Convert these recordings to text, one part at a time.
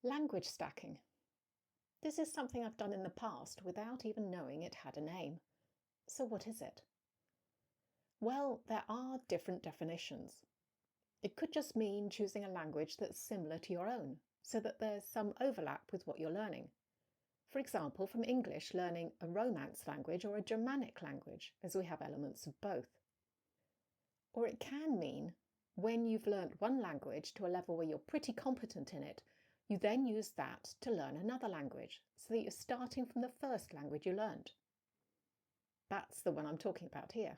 Language stacking. This is something I've done in the past without even knowing it had a name. So what is it? Well, there are different definitions. It could just mean choosing a language that's similar to your own, so that there's some overlap with what you're learning. For example, from English, learning a Romance language or a Germanic language, as we have elements of both. Or it can mean when you've learnt one language to a level where you're pretty competent in it, you then use that to learn another language, so that you're starting from the first language you learned. That's the one I'm talking about here.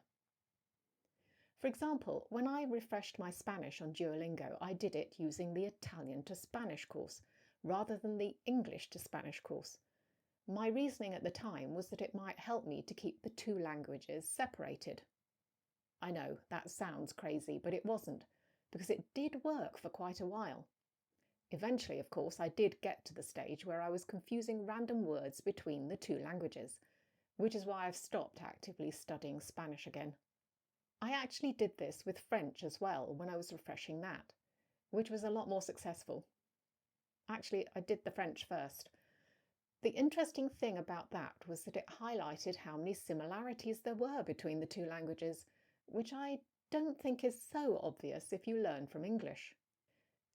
For example, when I refreshed my Spanish on Duolingo, I did it using the Italian to Spanish course, rather than the English to Spanish course. My reasoning at the time was that it might help me to keep the two languages separated. I know, that sounds crazy, but it wasn't, because it did work for quite a while. Eventually, of course, I did get to the stage where I was confusing random words between the two languages, which is why I've stopped actively studying Spanish again. I actually did this with French as well when I was refreshing that, which was a lot more successful. Actually, I did the French first. The interesting thing about that was that it highlighted how many similarities there were between the two languages, which I don't think is so obvious if you learn from English.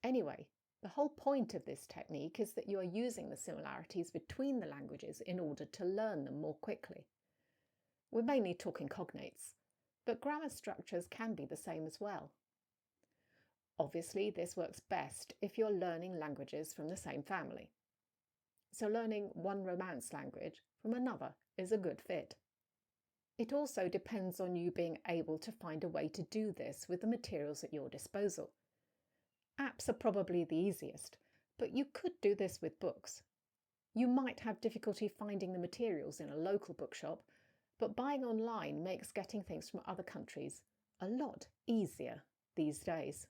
Anyway, the whole point of this technique is that you are using the similarities between the languages in order to learn them more quickly. We're mainly talking cognates, but grammar structures can be the same as well. Obviously, this works best if you're learning languages from the same family. So learning one Romance language from another is a good fit. It also depends on you being able to find a way to do this with the materials at your disposal. Apps are probably the easiest, but you could do this with books. You might have difficulty finding the materials in a local bookshop, but buying online makes getting things from other countries a lot easier these days.